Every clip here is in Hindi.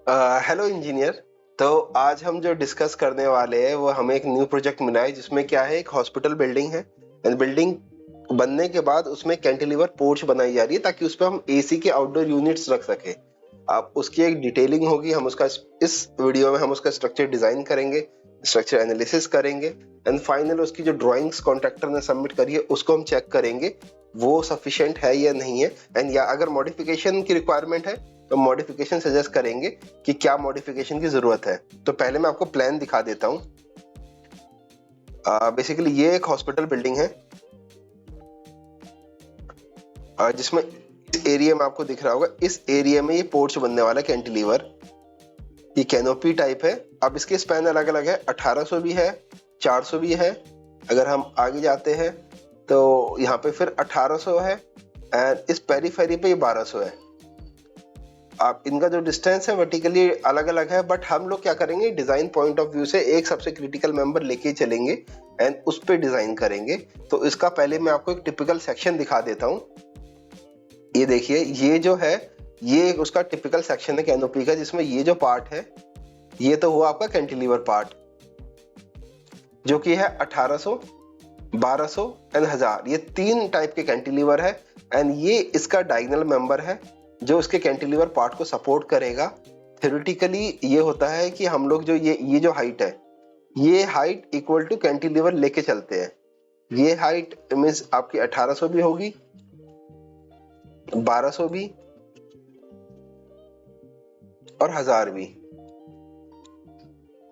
Hello engineer. तो आज हम जो डिस्कस करने वाले हैं वो हमें एक न्यू प्रोजेक्ट मिला है जिसमें क्या है, एक हॉस्पिटल बिल्डिंग है एंड बिल्डिंग बनने के बाद उसमें कैंटिलीवर पोर्च बनाई जा रही है ताकि उस पर हम एसी के आउटडोर यूनिट्स रख सके। आप उसकी एक डिटेलिंग होगी, हम उसका इस वीडियो में हम उसका स्ट्रक्चर डिजाइन करेंगे, स्ट्रक्चर एनालिसिस करेंगे एंड फाइनल उसकी जो ड्राइंग्स कॉन्ट्रैक्टर ने सबमिट करी है उसको हम चेक करेंगे वो सफिशिएंट है या नहीं है, एंड या अगर मॉडिफिकेशन की रिक्वायरमेंट है तो मॉडिफिकेशन सजेस्ट करेंगे कि क्या मॉडिफिकेशन की जरूरत है। तो पहले मैं आपको प्लान दिखा देता हूँ। बेसिकली ये एक हॉस्पिटल बिल्डिंग है जिसमें इस एरिया में आपको दिख रहा होगा, इस एरिया में ये पोर्च बनने वाला है कैंटिलीवर। ये कैनोपी टाइप है। अब इसके स्पैन अलग अलग है, 1800 भी है, 400 भी है। अगर हम आगे जाते हैं तो यहाँ पे फिर 1800 है एंड इस पेरीफेरी पे ये 1200 है। आप इनका जो डिस्टेंस है वर्टिकली अलग अलग है, बट हम लोग क्या करेंगे, डिजाइन पॉइंट ऑफ व्यू से एक सबसे क्रिटिकल मेंबर लेके चलेंगे एंड उस पे डिजाइन करेंगे। तो इसका पहले मैं आपको एक टिपिकल सेक्शन दिखा देता हूँ। ये देखिए, ये जो है ये उसका टिपिकल सेक्शन है कैनोपी का, जिसमें ये जो पार्ट है ये तो हुआ आपका कैंटिलीवर पार्ट जो कि है 1800, 1200 एंड 1000। ये 3 टाइप के कैंटिलीवर है एंड ये इसका डायगोनल मेंबर है जो इसके कैंटिलीवर पार्ट को सपोर्ट करेगा। थ्योरेटिकली ये होता है कि हम लोग जो ये जो हाइट है, ये हाइट इक्वल टू कैंटिलीवर लेके चलते हैं। ये हाइट मींस आपकी 1800 भी होगी, 1200 भी और 1000 भी।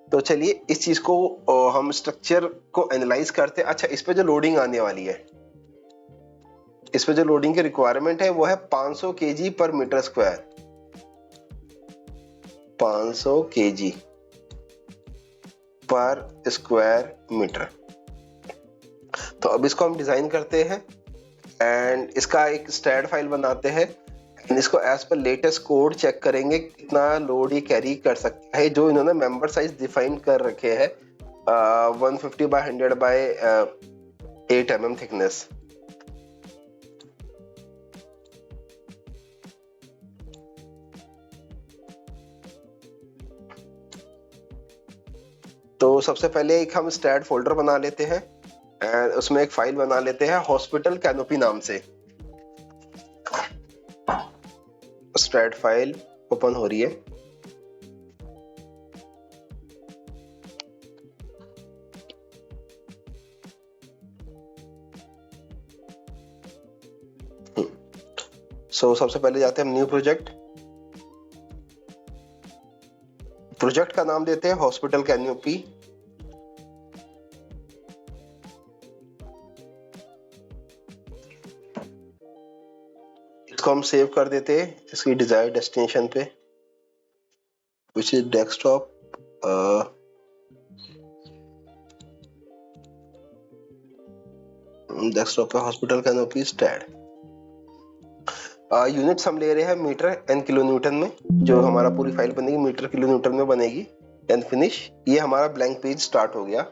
तो चलिए इस चीज को हम स्ट्रक्चर को एनालाइज करते हैं। अच्छा, इस पे जो लोडिंग आने वाली है, इस पे जो लोडिंग की रिक्वायरमेंट है वो है 500 केजी पर मीटर स्क्वायर। 500 केजी पर स्क्वायर मीटर। तो अब इसको हम डिजाइन करते हैं एंड इसका एक स्टैट फाइल बनाते हैं एंड इसको as per latest code check करेंगे कितना लोड ये कैरी कर सकता है। जो इन्होंने मेंबर साइज डिफाइन कर रखे हैं 150 बाय 100 बाय 8 mm थिकनेस। तो सबसे पहले एक हम स्टैट फोल्डर बना लेते हैं एंड उसमें एक फाइल बना लेते हैं हॉस्पिटल कैनोपी नाम से। स्टैट फाइल ओपन हो रही है। सबसे पहले जाते हैं हम न्यू प्रोजेक्ट। प्रोजेक्ट का नाम देते हैं हॉस्पिटल कैनोपी। इसको हम सेव कर देते हैं इसकी डिजायर्ड डेस्टिनेशन पे, विच इज डेस्कटॉप। डेस्कटॉप पे हॉस्पिटल कैनोपी स्टैट। यूनिट्स हम ले रहे हैं मीटर एंड किलो न्यूटन में। जो हमारा पूरी फाइल बनेगी मीटर किलो न्यूटन में बनेगी एंड फिनिश। ये हमारा ब्लैंक पेज स्टार्ट हो गया।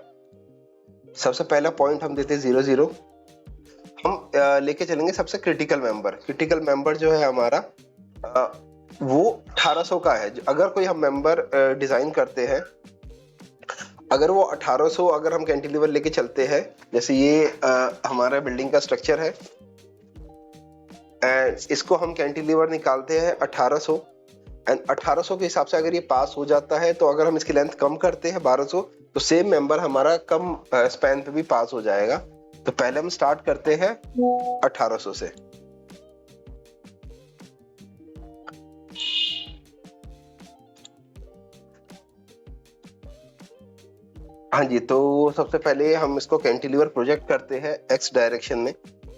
सबसे पहला पॉइंट हम देते हैं 00। हम लेके चलेंगे सबसे क्रिटिकल मेंबर। क्रिटिकल मेंबर जो है हमारा वो 1800 का है। अगर कोई हम मेंबर डिजाइन करते हैं, अगर वो 1800 अगर हम कैंटिलीवर लेके चलते हैं, जैसे ये हमारा बिल्डिंग का स्ट्रक्चर है एंड इसको हम कैंटिलीवर निकालते हैं 1800 एंड 1800 के हिसाब से अगर ये पास हो जाता है तो अगर हम इसकी लेंथ कम करते हैं 1200 तो सेम मेंबर हमारा कम स्पैन पे भी पास हो जाएगा। तो पहले हम स्टार्ट करते हैं 1800 से। हाँ जी, तो सबसे पहले हम इसको कैंटिलीवर प्रोजेक्ट करते हैं एक्स डायरेक्शन में।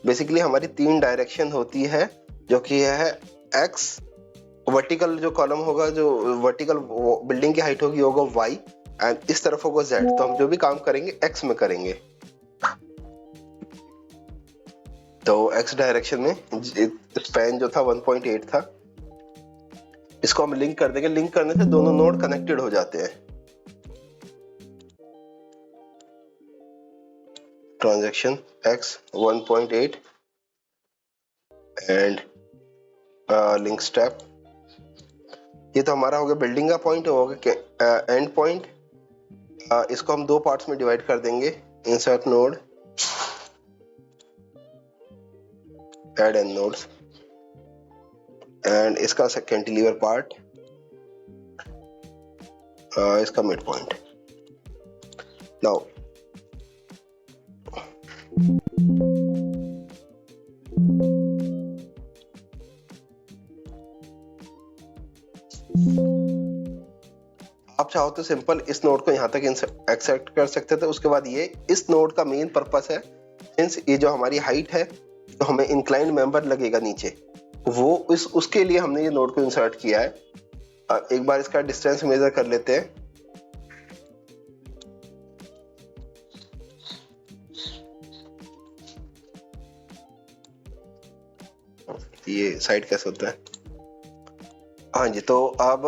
बेसिकली हमारी 3 डायरेक्शन होती है जो कि है एक्स, वर्टिकल जो कॉलम होगा, जो वर्टिकल बिल्डिंग की हाइट होगी होगा वाई एंड इस तरफ होगा जेड। तो हम जो भी काम करेंगे एक्स में करेंगे। तो एक्स डायरेक्शन में स्पैन जो था 1.8 था, इसको हम लिंक कर देंगे। लिंक करने से दोनों नोड कनेक्टेड हो जाते हैं। Transaction x 1.8 and link step ये तो हमारा हो गया बिल्डिंग का पॉइंट, हो गया एंड पॉइंट। इसको हम दो पार्ट्स में डिवाइड कर देंगे, insert node, add end nodes, and इसका कैंटिलीवर पार्ट, इसका मिड पॉइंट। नाउ आप चाहो तो सिंपल इस नोड को यहाँ तक एक्सेप्ट कर सकते थे। उसके बाद ये इस नोड का मेन पर्पस है, सिंस ये जो हमारी हाइट है तो हमें इंक्लाइंड मेंबर लगेगा नीचे, वो उसके लिए हमने ये नोड को इंसर्ट किया है। एक बार इसका डिस्टेंस मेजर कर लेते हैं। ये साइड कैसे होता है, हाँ जी, तो अब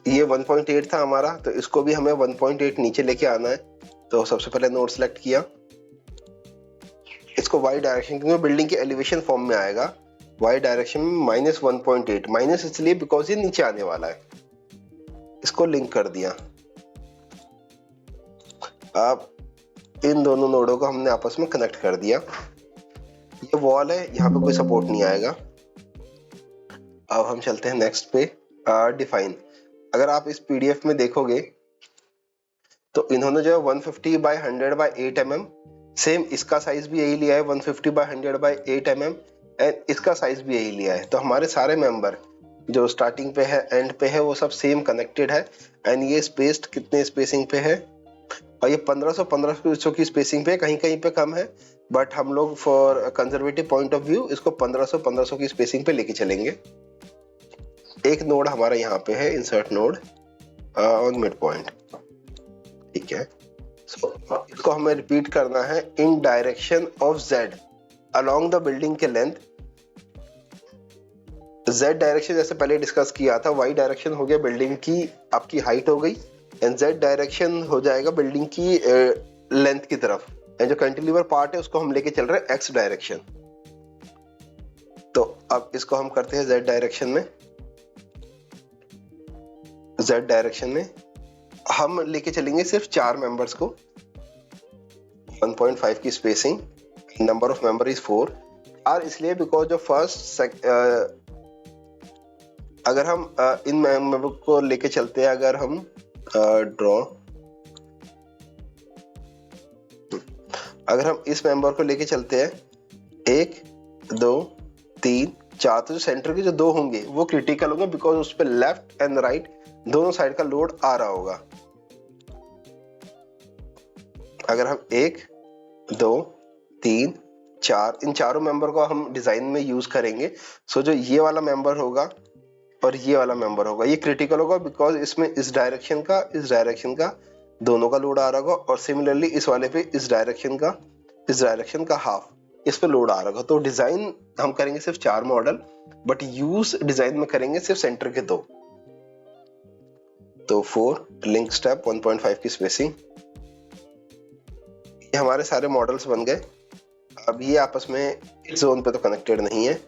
ये 1.8 था हमारा, तो इसको भी हमें 1.8 नीचे लेके आना है। तो सबसे पहले नोड सेलेक्ट किया, इसको वाई डायरेक्शन, क्योंकि बिल्डिंग के एलिवेशन फॉर्म में आएगा, वाई डायरेक्शन में -1.8, माइनस इसलिए बिकॉज ये नीचे आने वाला है। इसको लिंक कर दिया। अब इन दोनों नोडों को हमने आपस में कनेक्ट कर दिया। ये वॉल है, यहाँ पे कोई सपोर्ट नहीं आएगा। अब हम चलते हैं नेक्स्ट पे, डिफाइन। अगर आप इस पीडीएफ में देखोगे तो इन्होंने जो है 150 बाय 100 बाय 8 mm, सेम इसका साइज भी यही लिया है 150 बाय 100 बाय 8 mm, एंड इसका साइज भी यही लिया है। तो हमारे सारे मेंबर जो स्टार्टिंग पे है एंड पे है वो सब सेम कनेक्टेड है। एंड ये स्पेस्ड कितने स्पेसिंग पे है, और ये 1500 की स्पेसिंग पे, कहीं कहीं पे कम है, बट हम लोग for conservative point of view इसको 1500 की स्पेसिंग पे लेके चलेंगे। एक नोड हमारा यहाँ पे है, insert node on mid point, ठीक है। सो इसको हमें रिपीट करना है इन direction of Z along the building के लेंथ। जेड डायरेक्शन जैसे पहले डिस्कस किया था, वाई डायरेक्शन हो गया बिल्डिंग की आपकी हाइट हो गई, एंड जेड डायरेक्शन हो जाएगा बिल्डिंग की लेंथ की तरफ, एंड जो कैंटिलीवर पार्ट है उसको हम लेके चल रहे हैं एक्स डायरेक्शन। तो अब इसको हम करते हैं जेड डायरेक्शन में। जेड डायरेक्शन में हम लेके चलेंगे सिर्फ 4 मेंबर्स को, 1.5 की spacing, number of member is 4। और इसलिए बिकॉज जो फर्स्ट अगर हम इन मेंबर को लेके चलते हैं, अगर हम ड्रॉ, अगर हम इस मेंबर को लेके चलते हैं 1 2 3 4, तो जो सेंटर के जो 2 होंगे वो क्रिटिकल होंगे, बिकॉज उस पर लेफ्ट एंड राइट दोनों साइड का लोड आ रहा होगा। अगर हम 1 2 3 4 इन चारों मेंबर को हम डिजाइन में यूज करेंगे, सो जो ये वाला मेंबर होगा और ये वाला मेंबर होगा ये क्रिटिकल होगा, बिकॉज इसमें इस डायरेक्शन का दोनों का लोड आ रहा होगा, और सिमिलरली इस वाले पे इस डायरेक्शन का हाफ इस पे लोड आ रहा होगा। तो डिजाइन हम करेंगे सिर्फ 4 मॉडल, बट यूज डिजाइन में करेंगे सिर्फ सेंटर के 2। तो 4 लिंक स्टेप 1.5 की स्पेसिंग, ये हमारे सारे मॉडल्स बन गए। अब ये आपस में इस जोन पे तो कनेक्टेड नहीं है,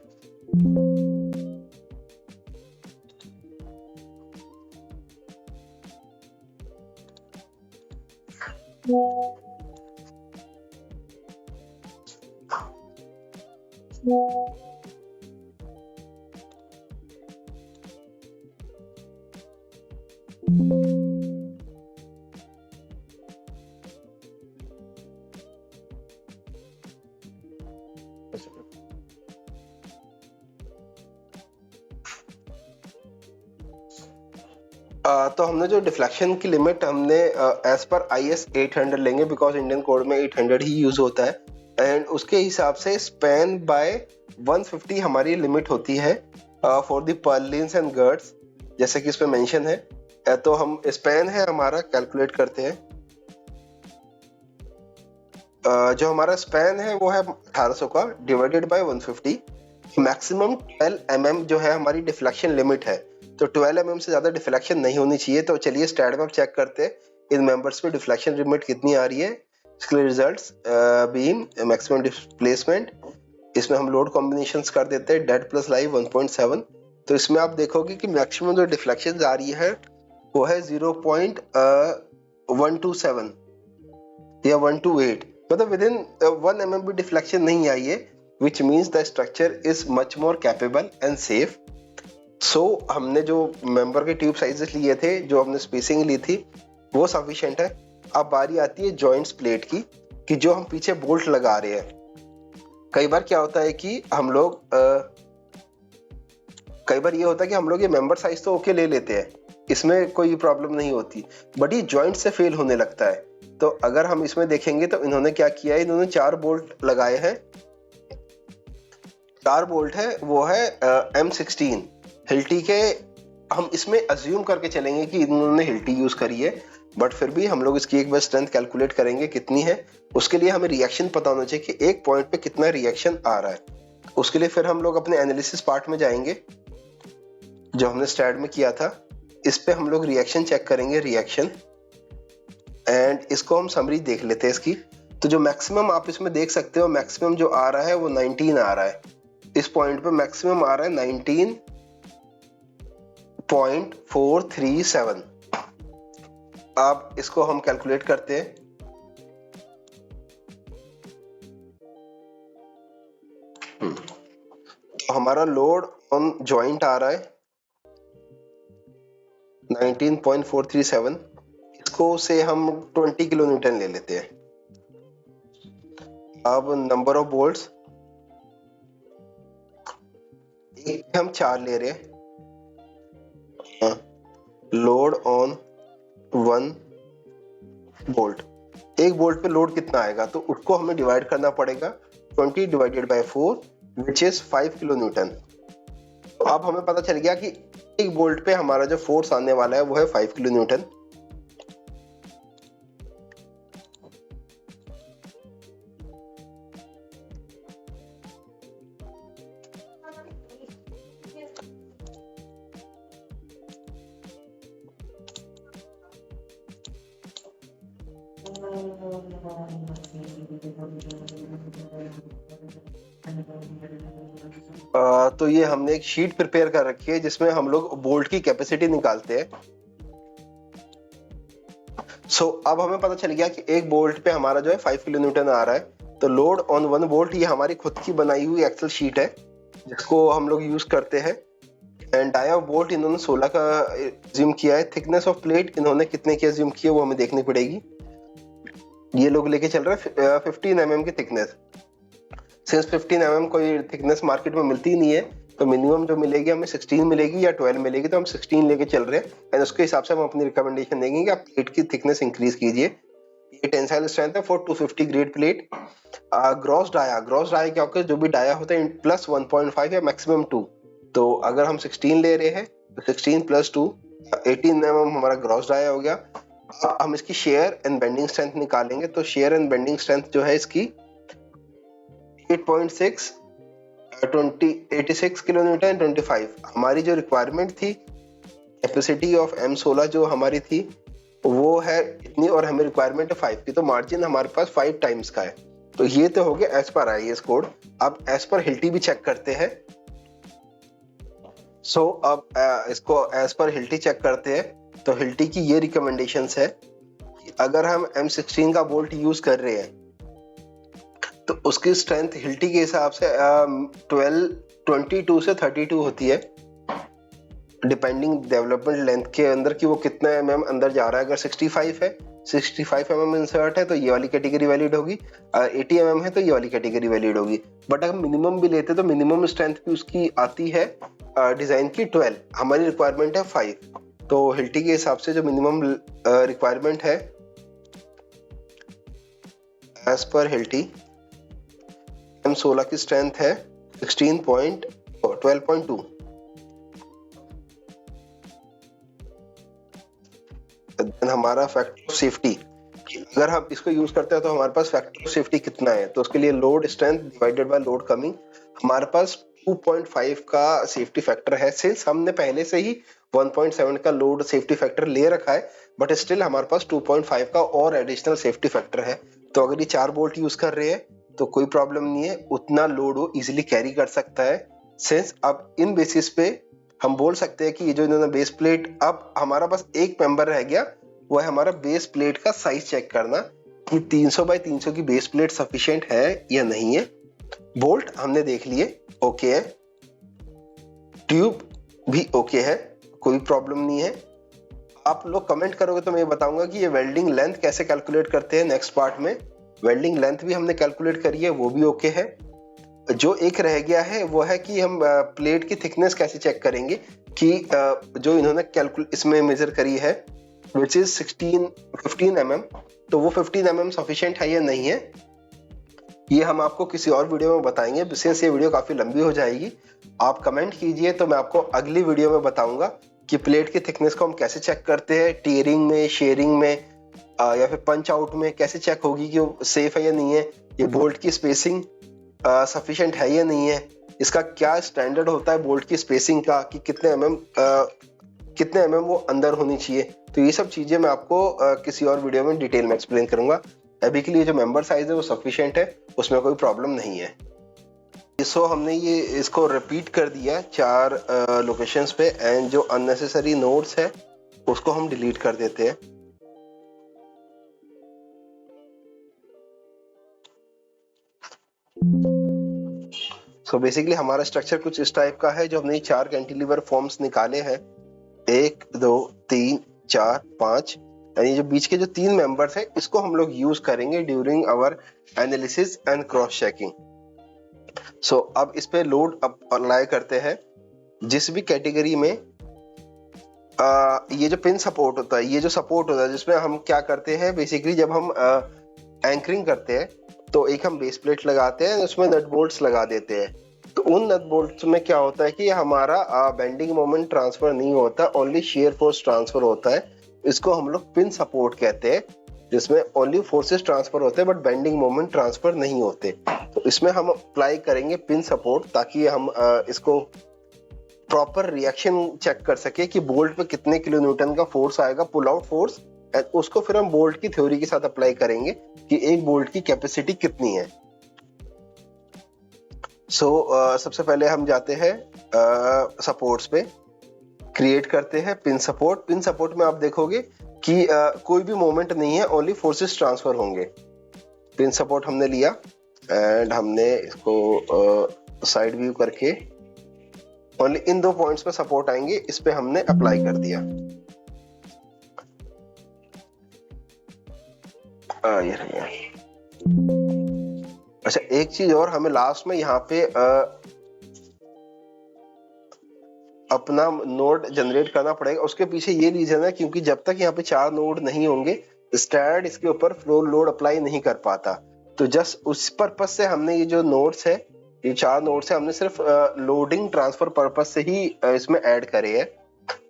तो हमने जो डिफ्लेक्शन की लिमिट हमने एज पर IS 800 लेंगे, बिकॉज इंडियन कोड में 800 ही यूज होता है, एंड उसके हिसाब से स्पैन बाय 150 हमारी लिमिट होती है फॉर द पर्लिन्स एंड गर्ड्स, जैसे कि इसमें मेंशन है। तो हम स्पैन है हमारा, कैलकुलेट करते हैं। जो हमारा स्पैन है वो है 1800 का डिवाइडेड बाय 150। मैक्सिमम 12 mm जो है हमारी डिफ्लेक्शन लिमिट है, तो 12 mm से ज्यादा डिफ्लेक्शन नहीं होनी चाहिए। तो चलिए स्टैट मैप चेक करते हैं इन मेंबर्स पे डिफ्लेक्शन लिमिट कितनी आ रही है। इसके रिजल्ट्स बीम मैक्सिमम डिस्प्लेसमेंट, इसमें हम लोड कॉम्बिनेशंस कर देते हैं, डेड प्लस लाइव 1.7, तो इसमें आप देखोगे कि मैक्सिमम जो डिफ्लेक्शन आ रही है वो है 0.127 या 128, मतलब विद इन 1 mm भी डिफ्लेक्शन नहीं आई है, which means the structure is much more capable and safe. So हमने जो मेंबर के ट्यूब साइजेस लिए थे, जो हमने स्पेसिंग ली थी, वो सफिशिएंट है। अब बारी आती है जॉइंट्स प्लेट की, कि जो हम पीछे बोल्ट लगा रहे हैं। कई बार क्या होता है कि हम लोग कई बार ये होता है कि हम लोग ये मेंबर साइज तो ओके ले लेते हैं, इसमें कोई प्रॉब्लम नहीं होती, बट ये जॉइंट से फेल होने लगता है। तो अगर हम इसमें देखेंगे तो इन्होंने क्या किया है, इन्होंने 4 बोल्ट लगाए हैं। 4 बोल्ट है, वो है M16 हिल्टी के। हम इसमें अज्यूम करके चलेंगे कि इन्होंने हिल्टी यूज करी है, बट फिर भी हम लोग इसकी एक बार स्ट्रेंथ कैलकुलेट करेंगे कितनी है। उसके लिए हमें रिएक्शन पता होना चाहिए कि एक पॉइंट पे कितना रिएक्शन आ रहा है। उसके लिए फिर हम लोग अपने एनालिसिस पार्ट में जाएंगे, जो हमने स्टैट में किया था। इस पे हम लोग रिएक्शन चेक करेंगे, रिएक्शन, एंड इसको हम समरी देख लेते हैं इसकी। तो जो मैक्सिमम आप इसमें देख सकते हो, मैक्सिमम जो आ रहा है वो 19 आ रहा है। इस पॉइंट पे मैक्सिमम आ रहा है 19.437। अब इसको हम कैलकुलेट करते हैं। तो हमारा लोड ऑन जॉइंट आ रहा है 19.437। इसको से हम 20 किलो न्यूटन ले लेते हैं। अब नंबर ऑफ बोल्ट्स, एक हम 4 ले रहे हैं। लोड ऑन 1 बोल्ट, एक बोल्ट पे लोड कितना आएगा, तो उसको हमें डिवाइड करना पड़ेगा 20 divided by 4 which is 5 kilo Newton. तो अब हमें पता चल गया कि एक बोल्ट पे हमारा जो फोर्स आने वाला है वो है 5 किलो न्यूटन। तो ये हमने एक शीट प्रिपेयर कर रखी है जिसमें हम लोग बोल्ट की कैपेसिटी निकालते हैं। अब हमें पता चल गया कि एक बोल्ट पे हमारा जो है 5 किलो न्यूटन आ रहा है। तो लोड ऑन 1 बोल्ट, ये हमारी खुद की बनाई हुई एक्सेल शीट है जिसको हम लोग यूज करते हैं। एंड डाया बोल्ट इन्होंने 16 का एज्यूम किया है। थिकनेस ऑफ प्लेट इन्होंने कितने की एज्यूम की है वो हमें देखनी पड़ेगी। ये लोग लेके चल रहे हैं 15 mm की थिकनेस। सिंस 15 mm कोई थिकनेस मार्केट में मिलती ही नहीं है, तो मिनिमम जो मिलेगी हमें 16 मिलेगी या 12 मिलेगी, तो हम 16 लेके चल रहे हैं। एंड उसके हिसाब से हम अपनी रिकमेंडेशन देंगे कि आप प्लेट की थिकनेस इंक्रीज कीजिए। ये टेंसाइल स्ट्रेंथ है for 250 grade plate. Gross dia क्या होता है, जो भी डाया होता है प्लस 1.5 या मैक्सिमम 2। तो अगर हम 16 ले रहे हैं तो 16 प्लस 2 18 mm हमारा ग्रॉस डाया हो गया। हम इसकी शेयर एंड बेंडिंग स्ट्रेंथ निकालेंगे। तो शेयर एंड बेंडिंग स्ट्रेंथ जो है इसकी 8.6 86 किलो न्यूटन 25। हमारी जो रिक्वायरमेंट थी, कैपेसिटी ऑफ M16 जो हमारी थी वो है इतनी, और हमें रिक्वायरमेंट है 5 की, तो मार्जिन हमारे पास 5 टाइम्स का है। तो ये तो हो गया एज पर IAS कोड। अब एज पर हिल्टी भी चेक करते हैं। अब इसको एज पर हिल्टी चेक करते हैं। तो हिल्टी की ये रिकमेंडेशंस है कि अगर हम M16 का बोल्ट यूज कर रहे हैं तो उसकी स्ट्रेंथ हिल्टी के हिसाब से 22 से 32 होती है, डिपेंडिंग डेवलपमेंट लेंथ के अंदर कि वो कितना mm अंदर जा रहा है। अगर 65 है, 65 mm इंसर्ट है तो ये वाली कैटेगरी वैलिड होगी, 80 mm है तो ये वाली कैटेगरी वैलिड होगी। बट अगर मिनिमम भी लेते तो मिनिमम स्ट्रेंथ भी उसकी आती है डिजाइन की 12, हमारी रिक्वायरमेंट है 5। तो हिल्टी के हिसाब से जो मिनिमम रिक्वायरमेंट है एज पर हिल्टी, M16 की स्ट्रेंथ है 12.2। देन हमारा फैक्टर ऑफ सेफ्टी, अगर हम इसको यूज करते हैं तो हमारे पास फैक्टर ऑफ सेफ्टी कितना है, तो उसके लिए load strength divided by load coming, हमारे पास 2.5 का सेफ्टी फैक्टर है। सिंस हमने पहले से ही 1.7 का लोड सेफ्टी फैक्टर ले रखा है, बट स्टिल हमारे पास 2.5 का और एडिशनल सेफ्टी फैक्टर है। तो अगर ये 4 बोल्ट यूज कर रहे हैं तो कोई प्रॉब्लम नहीं है, उतना लोड वो इजिली कैरी कर सकता है। सिंस अब इन बेसिस पे हम बोल सकते हैं कि ये जो इन्होंने बेस प्लेट, अब हमारा बस एक मेंबर रह गया, वो है हमारा बेस प्लेट का साइज चेक करना कि 300 बाय 300 की बेस प्लेट सफिशिएंट है या नहीं है। बोल्ट हमने देख लिए, ओके है। ट्यूब भी ओके है, कोई प्रॉब्लम नहीं है। आप लोग कमेंट करोगे तो मैं बताऊंगा कि ये वेल्डिंग लेंथ कैसे कैलकुलेट करते हैं नेक्स्ट पार्ट में। वेल्डिंग लेंथ भी हमने कैलकुलेट करी है, वो भी ओके है। जो एक रह गया है वो है कि हम प्लेट की थिकनेस कैसे चेक करेंगे कि जो इन्होंने इसमें मेजर करी है विच इज 15 mm, तो वो 15 mm सफिशिएंट है या नहीं है, ये हम आपको किसी और वीडियो में बताएंगे। सिंस ये वीडियो काफी लंबी हो जाएगी, आप कमेंट कीजिए तो मैं आपको अगली वीडियो में बताऊंगा कि प्लेट की थिकनेस को हम कैसे चेक करते हैं, टीयरिंग में, शेयरिंग में या फिर पंच आउट में कैसे चेक होगी कि वो सेफ है या नहीं है, ये बोल्ट की स्पेसिंग सफिशिएंट है या नहीं है, इसका क्या स्टैंडर्ड होता है बोल्ट की स्पेसिंग का कि कितने mm वो अंदर होनी चाहिए। तो ये सब चीजें मैं आपको किसी और वीडियो में डिटेल में एक्सप्लेन करूंगा। अभी के लिए जो मेंबर साइज है वो सफिशिएंट है, उसमें कोई प्रॉब्लम नहीं है। सो हमने ये इसको रिपीट कर दिया 4 लोकेशंस पे, एंड जो अननेसेसरी नोट्स है उसको हम डिलीट कर देते हैं। सो बेसिकली हमारा स्ट्रक्चर कुछ इस टाइप का है। जो हमने 4 कैंटिलीवर फॉर्म्स निकाले हैं, 1 2 3 4 5, यानी जो बीच के जो 3 मेंबर्स हैं इसको हम लोग यूज करेंगे during our analysis and cross checking. So अब इस पे लोड अप्लाई करते हैं। जिस भी कैटेगरी में ये जो पिन सपोर्ट होता है, ये जो सपोर्ट होता है जिसमें हम क्या करते हैं बेसिकली, जब हम एंकरिंग करते हैं तो एक हम बेस प्लेट लगाते हैं, उसमें नट बोल्ट्स लगा देते हैं। तो उन नट बोल्ट्स में क्या होता है कि हमारा बेंडिंग मोमेंट ट्रांसफर नहीं होता, ओनली शेयर फोर्स ट्रांसफर होता है। इसको हम लोग पिन सपोर्ट कहते हैं, जिसमें ओनली फोर्सेस ट्रांसफर होते हैं बट बेंडिंग मोमेंट ट्रांसफर नहीं होते। तो इसमें हम अप्लाई करेंगे पिन सपोर्ट, ताकि हम इसको प्रॉपर रिएक्शन चेक कर सके कि बोल्ट पे कितने किलो न्यूटन का फोर्स आएगा, पुल आउट फोर्स, उसको फिर हम बोल्ट की थ्योरी के साथ अप्लाई करेंगे कि एक बोल्ट की कैपेसिटी कितनी है। सबसे पहले हम जाते हैं सपोर्ट्स पे, क्रिएट करते हैं पिन सपोर्ट। पिन सपोर्ट में आप देखोगे कि कोई भी मोमेंट नहीं है, ओनली फोर्सेस ट्रांसफर होंगे। पिन सपोर्ट हमने लिया एंड हमने इसको साइड व्यू करके ओनली इन 2 पॉइंट्स पे सपोर्ट आएंगे, इस पे हमने अप्लाई कर दिया। ये रह गया। अच्छा, एक चीज और हमें लास्ट में यहाँ पे अपना नोड जनरेट करना पड़ेगा। उसके पीछे ये रीजन है क्योंकि जब तक यहाँ पे 4 नोड नहीं होंगे, स्टैंड इसके ऊपर फ्लोर लोड अप्लाई नहीं कर पाता। तो जस्ट उस पर्पस से हमने ये जो नोड्स है, ये 4 नोड्स है, हमने सिर्फ लोडिंग ट्रांसफर पर्पस से ही इसमें ऐड करे हैं।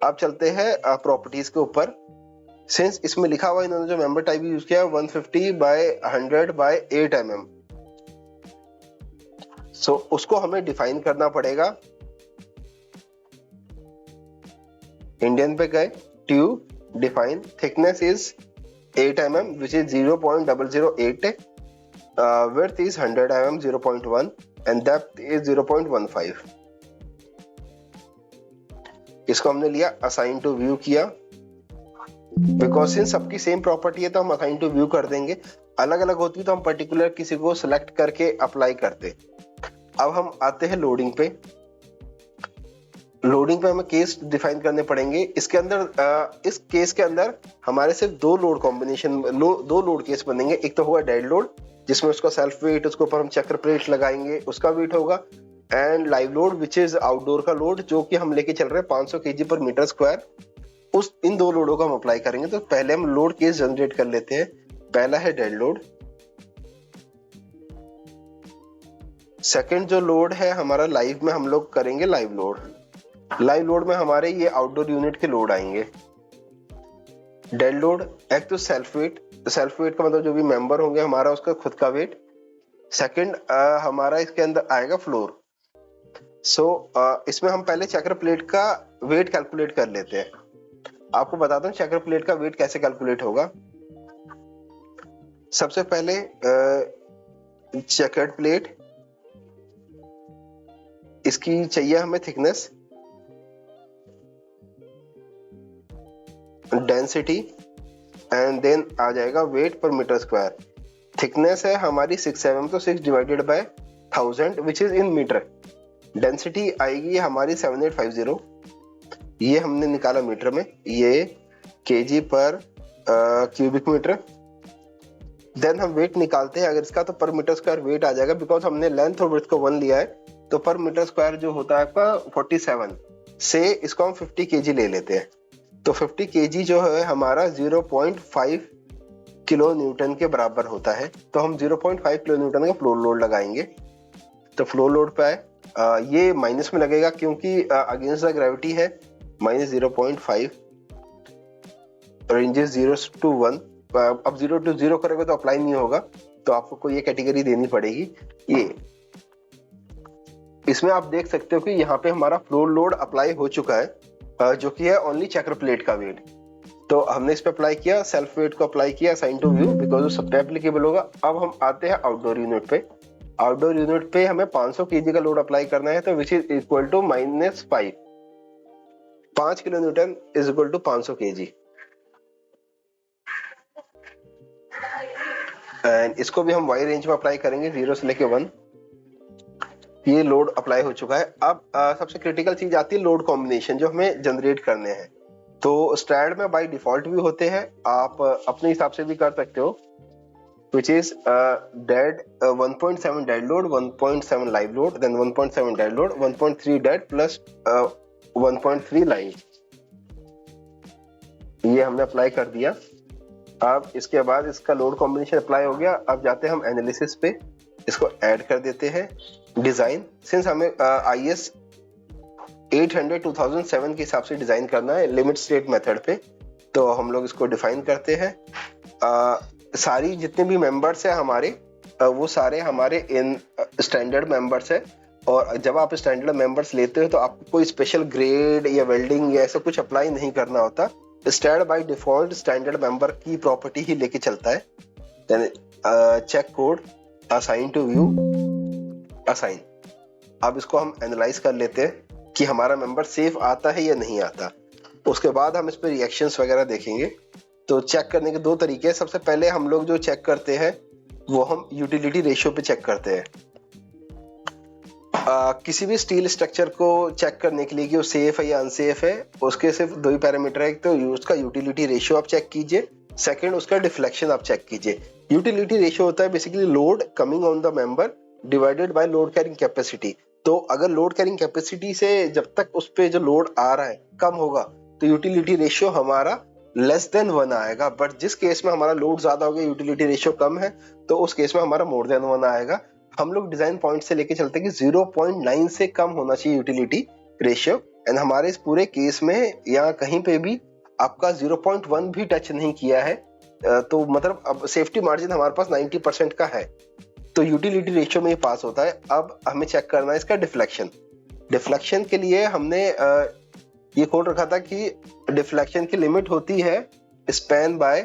अब चलते हैं प्रॉपर्टीज के ऊपर। सिंस इसमें लिखा हुआ इन्होंने जो मेंबर टाइप यूज किया 150 बाय 100 बाय 8 mm, सो उसको हमें डिफाइन करना पड़ेगा। इंडियन पे गए, tube define, thickness is 8 mm which is 0.008, width is 100 mm 0.1 and depth is 0.15। इसको हमने लिया, असाइन टू व्यू किया। बिकॉज सिंस सबकी सेम प्रॉपर्टी है तो हम असाइन टू व्यू कर देंगे। अलग अलग होती तो हम पर्टिकुलर किसी को सिलेक्ट करके अप्लाई करते। अब हम आते हैं लोडिंग पे। लोडिंग पे हमें केस डिफाइन करने पड़ेंगे। इसके अंदर इस केस के अंदर हमारे सिर्फ 2 लोड कॉम्बिनेशन, 2 लोड केस बनेंगे। एक तो होगा डेड लोड जिसमें उसका सेल्फ वेट, उसके ऊपर हम चक्र प्लेट लगाएंगे, उसका वेट होगा, and live load which is outdoor का लोड जो कि हम लेके चल रहे हैं 500 kg पर मीटर स्क्वायर। इन 2 लोडों को हम अप्लाई करेंगे। तो पहले हम लोड केस जनरेट कर लेते हैं। पहला है डेड लोड। सेकंड जो लोड है हमारा लाइव में हम लोग करेंगे लाइव लोड। लाइव लोड में हमारे ये आउटडोर यूनिट के लोड आएंगे। डेड लोड, एक तो सेल्फ वेट का मतलब जो भी मेंबर होंगे हमारा उसका खुद का वेट। सेकंड हमारा इसके अंदर आएगा फ्लोर। इसमें हम पहले चक्र प्लेट का वेट कैलकुलेट कर लेते हैं। आपको बताता हूँ चक्र प्लेट का वेट कैसे कैलकुलेट होगा। सबसे पहले चक्र प्लेट, इसकी चाहिए हमें थिकनेस डेंसिटी एंड देन आ जाएगा वेट पर मीटर स्क्वायर। थिकनेस है हमारी 6 mm, तो 6 divided by 1000 which is in metre. Density आएगी हमारी 7850, ये हमने निकाला मीटर में, ये केजी पर क्यूबिक मीटर। देन हम वेट निकालते हैं अगर इसका, तो पर मीटर स्क्वायर वेट आ जाएगा, बिकॉज हमने लेंथ और विड्थ को 1 लिया है, तो पर मीटर स्क्वायर जो होता है आपका 47 से इसको हम 50 केजी ले लेते हैं, तो 50 केजी जो है हमारा 0.5 किलो न्यूटन के बराबर होता है। तो हम 0.5 किलो न्यूटन का फ्लोर लोड लगाएंगे। तो फ्लोर लोड पे ये माइनस में लगेगा क्योंकि अगेंस्ट द ग्रेविटी है, माइनस 0.5, रेंजेस 0 to 1। अब 0 to 0 करोगे तो अप्लाई नहीं होगा, तो आपको ये कैटेगरी देनी पड़ेगी। ये इसमें आप देख सकते हो कि यहाँ पे हमारा फ्लोर लोड अप्लाई हो चुका है, जो कि है ओनली चेकर प्लेट का वेट। तो हमने इस पे अप्लाई किया, सेल्फ वेट को अप्लाई किया, साइन टू व्यू, बिकॉज वो सब पे एप्लीकेबल होगा। अब हम आते हैं आउटडोर यूनिट पे। आउटडोर यूनिट पे हमें 500 केजी का लोड अप्लाई करना है, तो which is equal to -5। 5 kilo newton is equal to 500 KG. And इसको भी हम वाई रेंज में अप्लाई करेंगे, 0 से लेके 1। ये लोड अप्लाई हो चुका है। अब सबसे क्रिटिकल चीज आती है लोड कॉम्बिनेशन, जो हमें जनरेट करने हैं। तो स्ट्रैड में बाय डिफॉल्ट भी होते हैं, आप अपने हिसाब से भी कर सकते हो, which is dead 1.7 dead load, 1.7 live load, then 1.7 dead load, 1.3 dead plus 1.3 live। ये हमने अप्लाई कर दिया। अब इसके बाद इसका लोड कॉम्बिनेशन अप्लाई हो गया। अब जाते हैं हम एनालिसिस पे, इसको ऐड कर देते हैं। डिजाइन, सिंस हमें IS 800 2007 के हिसाब से डिजाइन करना है लिमिट स्टेट मेथड पे, तो हम लोग इसको डिफाइन करते हैं। सारी जितने भी मेंबर्स हैं हमारे, वो सारे हमारे इन स्टैंडर्ड मेंबर्स है। और जब आप स्टैंडर्ड मेंबर्स लेते हो तो आपको कोई स्पेशल ग्रेड या वेल्डिंग या ऐसा कुछ अप्लाई नहीं करना होता। Standard by default standard member की प्रॉपर्टी ही लेके चलता है। Check code, assign to view, assign. अब इसको हम एनालाइज कर लेते हैं कि हमारा मेंबर सेफ आता है या नहीं आता। उसके बाद हम इस पे रिएक्शंस वगैरह देखेंगे। तो चेक करने के 2 तरीके हैं। सबसे पहले हम लोग जो चेक करते हैं वो हम यूटिलिटी रेशियो पे चेक करते हैं। किसी भी स्टील स्ट्रक्चर को चेक करने के लिए कि वो सेफ है या अनसेफ है, उसके सिर्फ 2 ही पैरामीटर है। एक तो उसका यूटिलिटी रेशियो आप चेक कीजिए, सेकंड उसका डिफ्लेक्शन आप चेक कीजिए। यूटिलिटी रेशियो होता है basically load coming on the member divided by load carrying capacity. तो अगर लोड कैरिंग कैपेसिटी से जब तक उस पे जो लोड आ रहा है कम होगा, तो यूटिलिटी रेशियो हमारा लेस देन 1 आएगा। बट जिस केस में हमारा लोड ज्यादा हो गया, यूटिलिटी रेशियो कम है, तो उस केस में हमारा मोर देन 1 आएगा। हम लोग डिजाइन पॉइंट से लेके चलते हैं कि 0.9 से कम होना चाहिए यूटिलिटी रेशियो। एंड हमारे इस पूरे केस में यहाँ कहीं पे भी आपका 0.1 भी टच नहीं किया है, तो मतलब अब सेफ्टी मार्जिन हमारे पास 90% का है, तो यूटिलिटी रेशियो में ये पास होता है। अब हमें चेक करना है इसका डिफ्लेक्शन। डिफ्लेक्शन के लिए हमने ये कोड रखा था कि डिफ्लेक्शन की लिमिट होती है स्पैन बाय